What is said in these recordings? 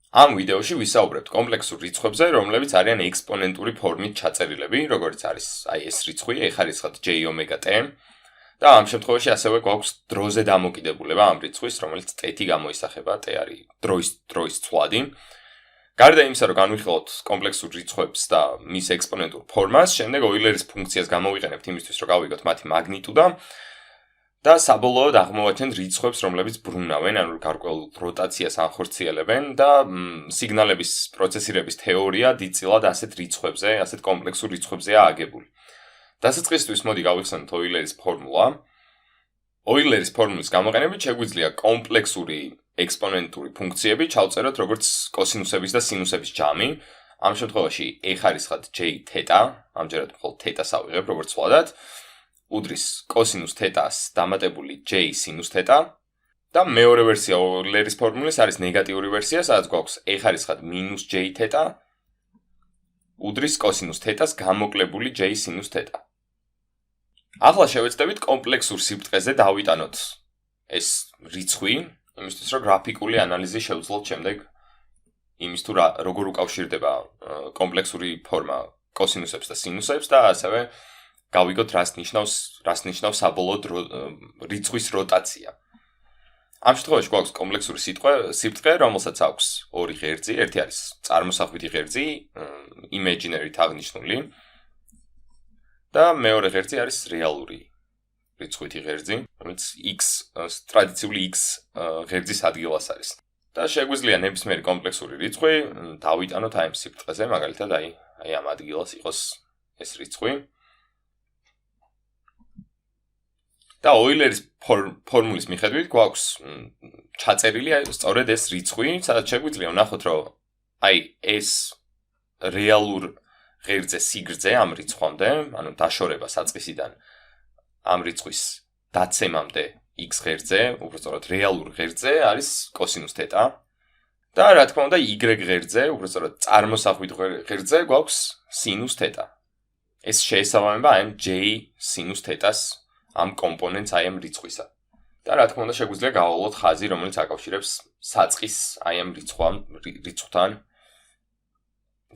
ამ ვიდეოში ვისაუბრებთ კომპლექსურ რიცხვებზე, რომლებიც არიან ექსპონენტური ფორმით ჩაწერილები, როგორც არის აი ეს რიცხვი, ეხარისხად j-t. და ამ შემთხვევაში ასევე გვაქვს დროზე დამოკიდებულება ამ რიცხვის, რომელიც t-ი გამოისახება, t არის დროის ცვლადი. გარდა იმისა, რომ განვიხილოთ კომპლექსურ რიცხვებს და მის ექსპონენტურ ფორმას, შემდეგ ოილერის ფუნქციას გამოვიყენებთ იმისთვის, რომ გავიგოთ მათი მაგნიტუდა და საბოლოოდ აღმოვაჩენთ რიცხვებს, რომლებიც ბრუნავენ, ანუ გარკვეულ როტაციას ანხორციელებენ და სიგნალების პროცესირების თეორია დიდწილად ასეთ რიცხვებზე, ასეთ კომპლექსურ რიცხვებზეა აგებული. დასაწყისისთვის მოდი გავიხსენოთ ოილერის ფორმულა. ოილერის ფორმულის გამოყენებით შეგვიძლია კომპლექსური ექსპონენტური ფუნქციები ჩავწეროთ როგორც კოსინუსების და სინუსების ჯამი. ამ შემთხვევაში ეხარისხად j-θ, ამჯერად მხოლოდ θ-ს ავიღებ როგორც ვთქვათ. უდრის კოსინუს θ-ს დამატებული j სინუს θ და მეორე ვერსია ოილერის ფორმულის არის ნეგატიური ვერსია, სადაც გვაქვს ეხარისხად მინუს j-θ უდრის კოსინუს θ-ს გამოკლებული j სინუს θ. ახლა შევეცდებით კომპლექსურ სიბრტყეზე დავიტანოთ ეს რიცხვი, იმისთვის რომ გრაფიკული ანალიზი შევძლოთ შემდეგ იმის თუ როგორ უკავშირდება კომპლექსური ფორმა კოსინუსებს და სინუსებს და ასევე გავიგოთ რას ნიშნავს საბოლოოდ რიცხვის როტაცია. ამ შემთხვევაში გვაქვს კომპლექსური სიბრტყე, რომელსაც აქვს ორი ღერძი, ერთი არის წარმოსახვითი ღერძი, imaginary აღნიშნული და მეორე ღერძი არის რეალური რიცხვითი ღერძი, რომელიც ტრადიციული x ღერძის ადგილას არის. და შეგვიძლია ნებისმიერი კომპლექსური რიცხვი დავიტანოთ აი ამ სიბრტყეზე, მაგალითად აი ამ ადგილას იყოს ეს რიცხვი. და ოილერის ფორმულის მიხედვით გვაქვს ჩაწერილი სწორედ ეს რიცხვი, სადაც შეგვიძლია ვნახოთ, რომ აი ეს რეალურ ღერძზე სიგრძე ამ რიცხვამდე, ანუ დაშორება საწყისიდან ამ რიცხვის დაცემამდე x ღერძზე, უბრალოდ რეალურ ღერძზე არის კოსინუს θ და რა თქმა უნდა y ღერძზე, უბრალოდ წარმოსახვით ღერძზე გვაქვს სინუს θ. ეს შეესაბამება აი ამ j სინუს θ-ს ამ კომპონენტს აი ამ რიცხვისა. და რა თქმა უნდა შეგვიძლია გავავლოთ ხაზი, რომელიც აკავშირებს საწყის აი ამ რიცხვთან.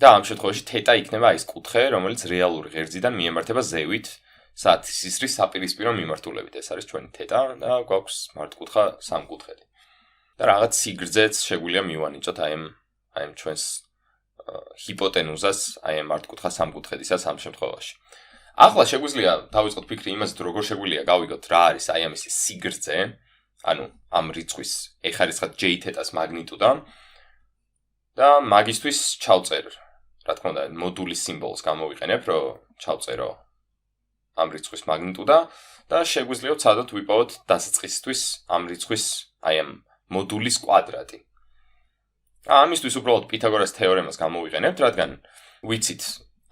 და ამ შემთხვევაში θ იქნება ის კუთხე, რომელიც რეალური ღერძიდან მიემართება ზევით, საათისისრის საპირისპირო მიმართულებით. ეს არის ჩვენი θ და გვაქვს მართკუთხა სამკუთხედი. და რაღაც სიგრძეც შეგვიძლია მივანიჭოთ აი ამ ჩვენს ჰიპოტენუზას, აი ამ მართკუთხა სამკუთხედისას ამ შემთხვევაში. ახლა შეგვიძლია დავიწყოთ ფიქრი იმაზე, თუ როგორ შეგვიძლია გავიგოთ რა არის აი ამის სიგრძე, ანუ ამ რიცხვის ეხარისხად j-θ-ს მაგნიტუდა და მაგისთვის ჩავწერ, რა თქმა უნდა, მოდულის სიმბოლოს გამოვიყენებ, რომ ჩავწერო ამ რიცხვის მაგნიტუდა და შეგვიძლია ვცადოთ ვიპოვოთ დასაწყისისთვის ამ რიცხვის აი ამ მოდულის კვადრატი. ამისთვის უბრალოდ პითაგორას თეორემას გამოვიყენებთ, რადგან ვიცით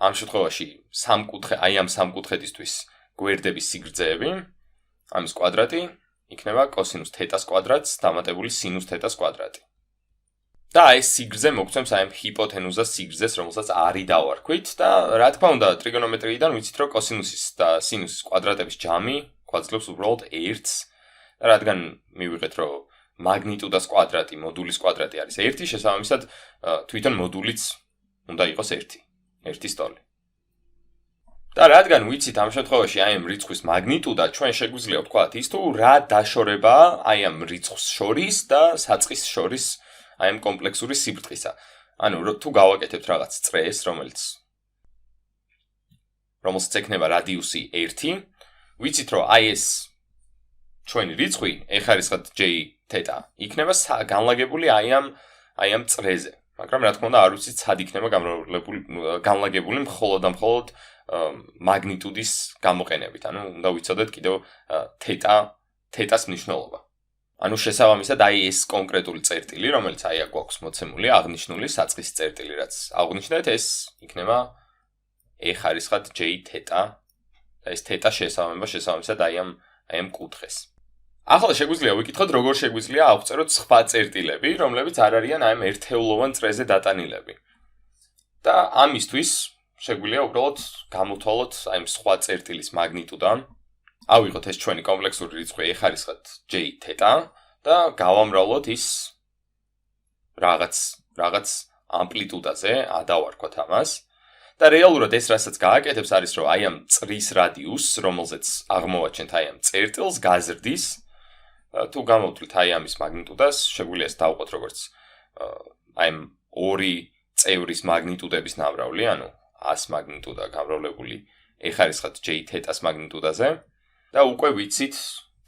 ამ შემთხვევაში აი ამ სამკუთხედისთვის გვერდების სიგრძეები, ამის კვადრატი იქნება კოსინუს θ-ს კვადრატს დამატებული სინუს θ-ს კვადრატი. და ეს სიგრძე მოგცემს აი ამ ჰიპოთენუზას სიგრძეს, რომელსაც r-ი დავარქვით და რა თქმა უნდა ტრიგონომეტრიიდან ვიცით, რომ კოსინუსის და სინუსის კვადრატების ჯამი გვაძლევს უბრალოდ 1-ს. და რადგან მივიღეთ, რომ მაგნიტუდას კვადრატი, მოდულის კვადრატი არის 1, შესაბამისად თვითონ მოდულიც უნდა იყოს 1 სტოლი. და რადგან ვიცით ამ შემთხვევაში აი ამ რიცხვის მაგნიტუდა, ჩვენ შეგვიძლია ვთქვათ ის თუ რა დაშორება აი ამ რიცხვს შორის და საწყის შორის აი ამ კომპლექსური სიბრტყისა. ანუ თუ გავაკეთებთ რაღაც წრეს, რომელსაც ექნება რადიუსი 1, ვიცით რომ აი ეს ჩვენი რიცხვი ეხარისხად j-θ იქნება განლაგებული აი ამ წრეზე. მაგრამ რა თქმა უნდა არ ვიცით სად იქნება განლაგებული მხოლოდ და მხოლოდ მაგნიტუდის გამოყენებით. ანუ უნდა ვიცოდეთ კიდევ θ-ს მნიშვნელობა. ანუ შესაბამისად აი ეს კონკრეტული წერტილი, რომელიც აი აქ გვაქვს მოცემული, აღნიშნული საწყის წერტილი, რაც აღვნიშნეთ, ეს იქნება ეხარისხად j-θ და ეს θ შესაბამისად აი ამ კუთხეს. ახლა შეგვიძლია ვიკითხოთ, როგორ შეგვიძლია ავწეროთ სხვა წერტილები, რომლებიც არ არიან აი ამ ერთეულოვან წრეზე დატანილები. და ამისთვის შეგვიძლია უბრალოდ გამოვთვალოთ აი ამ სხვა წერტილის მაგნიტუდა. ავიღოთ ეს ჩვენი კომპლექსური რიცხვი ეხარისხად j-θ და გავამრავლოთ ის რაღაც რაღაც ამპლიტუდაზე, ადავარქვათ ამას. და რეალურად ეს რასაც გააკეთებს არის რომ აი ამ წრის რადიუსს, რომელზეც აღმოვაჩენთ აი ამ წერტილს გაზრდის, თუ გამოვთვლით აი ამის მაგნიტუდას, შეგვიძლია ეს დავყოთ როგორც აი ამ ორი წევრის მაგნიტუდების ნავრავლი, ანუ 100 მაგნიტუდა გამრავლებული ეხარისხად J თეტას მაგნიტუდაზე და უკვე ვიცით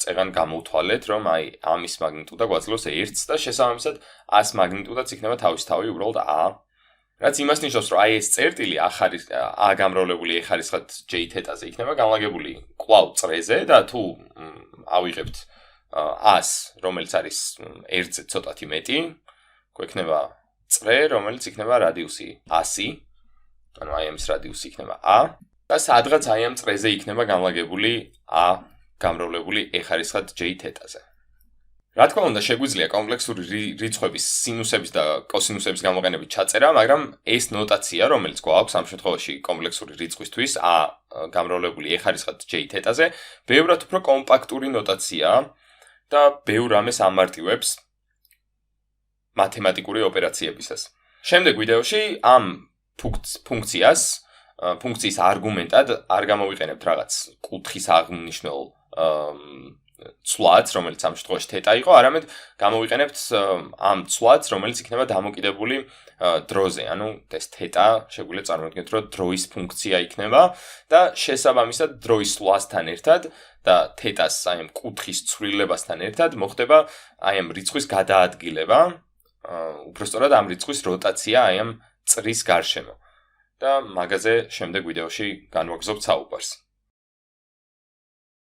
წეგან გამოვთვალეთ რომ აი ამის მაგნიტუდა გვაძლევს 1-ს და შესაბამისად 100 მაგნიტუდაც იქნება თავისთავად უბრალოდ A. რაც იმას ნიშნავს რომ აი ეს წერტილი A გამრავლებული ეხარისხად J თეტაზე იქნება განლაგებული კვლავ წრეზე და თუ ავიღებთ 100 რომელიც არის 1-ზე ცოტათი მეტი, გვექნება წრე რომელიც იქნება რადიუსი 100, ანუ აი ამის რადიუსი იქნება A და სადღაც აი ამ წრეზე იქნება განლაგებული A გამრავლებული ეხარისხად J თეტაზე. რა თქმა უნდა, შეგვიძლია კომპლექსური რიცხვების სინუსების და კოსინუსების გამოყენებით ჩაწერა, მაგრამ ეს ნოტაცია, რომელიც გვაქვს ამ შემთხვევაში კომპლექსური რიცხვისთვის A გამრავლებული ეხარისხად J თეტაზე, ბევრად უფრო კომპაქტური ნოტაციაა და ბევრ რამეს ამარტივებს მათემატიკური ოპერაციებისას. შემდეგ ვიდეოში ამ ფუნქციის არგუმენტად არ გამოვიყენებთ რაღაც კუთხის აღნიშნულ ცვლადს, რომელიც ამ შემთხვევაში თეტა იყო, არამედ გამოვიყენებთ ამ ცვლადს, რომელიც იქნება დამოკიდებული დროზე, ანუ ეს თეტა შეგვიძლია წარმოვიდგინოთ, რომ დროის ფუნქცია იქნება და შესაბამისად დროის სვლასთან ერთად და თეტას აი ამ კუთხის ცვლილებასთან ერთად მოხდება აი ამ რიცხვის გადაადგილება, უბრალოდ ამ რიცხვის როტაცია აი ამ წრის გარშემო. და მაგაზე შემდეგ ვიდეოში განვაგრძობთ საუბარს.